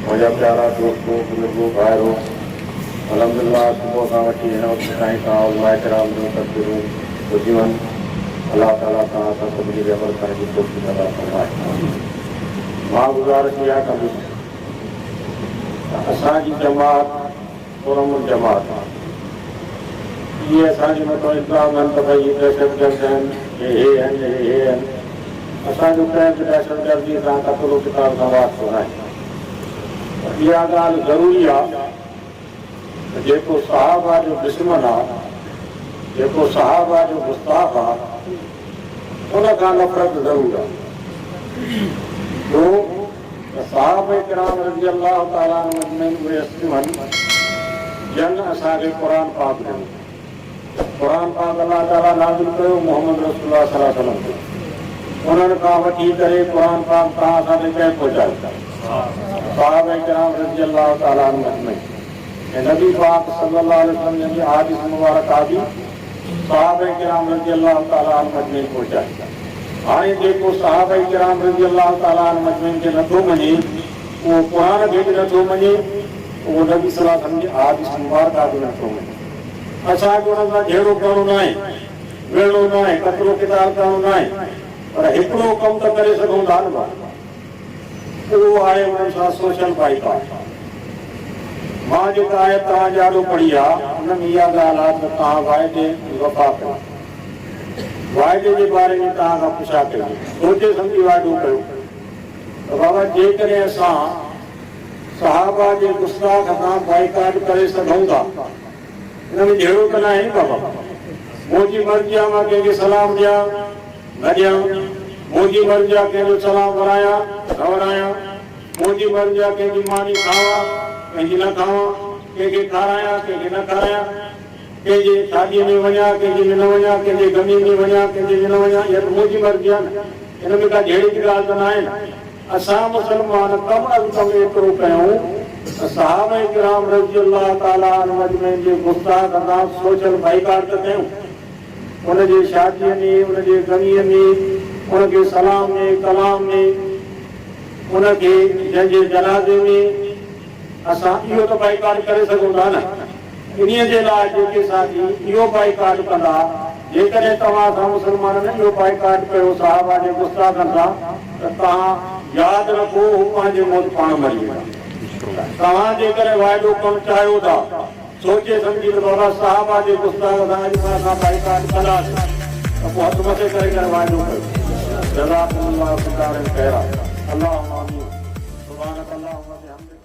मुझा प्यारा दोस्तों बुजुर्गों भाइयों अल्हम्दुलिल्लाह सुबह खां वठी हिन वक़्त ताईं तव्हां उलमा किराम जो तक़रीरूं ॿुधियूं आहिनि। अल्लाह ताला तव्हां सां सभिनी खे अमल करण जी तौफ़ीक़ अता फ़रमाए। मां गुज़ारिश इहा कंदुसि त असांजी जमात पुरअमन जमात इहे असांजे मथां इल्ज़ाम आहिनि त भई दहशतगर्द आहिनि, हे आहिनि, हे आहिनि। असांजो कंहिं बि दहशतगर्दी सां क़त्लो क़िताल सां वास्तो न आहे। इहा ॻाल्हि ज़रूरी आहे त जेको सहाबा जो दुश्मन आहे, जेको सहाबा जो गुस्ताख़ आहे, उन खां नफ़रत ज़रूरु आहे। छो त सहाबा किराम रज़ी अल्लाह ताला अजमईन उहे असलिमनि जन असांखे क़ुर पाक ॾिनो। क़ुर पाक अल्लाह ताला नाज़िल कयो मोहम्मद रसूलुल्लाह सल्लल्लाहु अलैहि वसल्लम। उन्हनि खां वठी करे क़ुर पाक तव्हां असांखे कंहिं पहुचायो? सहाबा किराम रज़ी अल्लाह ताला अजमईन। ऐं नबी पाक सल्लल्लाहु अलैहि वसल्लम जी हादीस मुबारक बि सहाबा किराम रज़ी अल्लाह ताला अजमईन पहुचाई। हाणे जेको सहाबा किराम रज़ी अल्लाह ताला अजमईन खे नथो मञे, उहो क़ुर खे बि नथो मञे, उहो नबी सल्लल्लाहु अलैहि वसल्लम जी हादीस मुबारक बि नथो मञे। असांखे उन्हनि सां जहिड़ो करिणो न आहे, विढ़णो न आहे, क़त्लो क़िताल करिणो न आहे, पर हिकिड़ो कमु त करे सघूं था न। उहो आहे उन्हनि सां सोशल बाइकॉट। मां जेका आहे तव्हां ॾाढो पढ़ी आहे, हुन में इहा ॻाल्हि आहे त तव्हां वाइदे वफ़ा कयो। वाइदे जे बारे में तव्हां खां पुछा कयो, सोचे सम्झी वाइदो कयो त बाबा जेकॾहिं असां सहाबा जे गुस्ताख़ सां बाइकाट करे सघूं था, हिन में जहिड़ो त न आहे न बाबा। मुंहिंजी मर्ज़ी आहे मां कंहिंखे सलाम ॾियां न ॾियां, मुंहिंजी मर्ज़ी आहे कंहिंजो सलाम वरायां न वरायां, मुंहिंजी मर्ज़ी आहे कंहिंजी मानी खावां कंहिंजी न खावां, कंहिंखे खारायां कंहिंखे न खारायां, कंहिंजे शादीअ में वञा कंहिंजे में न वञा, कंहिंजे गमी में वञा कंहिंजे में न वञा। इहा त मुंहिंजी मर्ज़ी आहे न, हिन में का जहिड़ी बि ॻाल्हि त न आहे न। असां मुस्लमान कम अॼु कमु एतिरो कयूं त सहाबा किराम रज़ी अल्लाह ताला अजमईन जे गुस्ताख़ सां सोशल बाइकाट त कयूं। उनजे शादीअ में, उनजे गमीअ में, उनखे सलाम में, कलाम में, उनखे जंहिंजे जनाज़े में असां इहो त बाइकाट करे सघूं था न। इन जे लाइ जेके साथी इहो बाइकाट कंदा, जेकॾहिं तव्हां सां मुस्लमाननि इहो बाइकाट कयो सहाबा जे गुस्ताख़नि सां, त तव्हां यादि रखो हू पंहिंजे मौत पाण मरी वेंदा। तव्हां जेकॾहिं वाइदो करणु चाहियो था, सोचे सम्झी त बाबा सहाबा जे गुस्ताख़ सां अॼु खां असां बाइकाट कंदासीं, त पोइ हथु मथे करे वाइदो कयो। जज़ाकुमुल्लाहु खैरन। अल्लाहुम्मा आमीन। सुभानक अल्लाहुम्मा बिहम्दिक।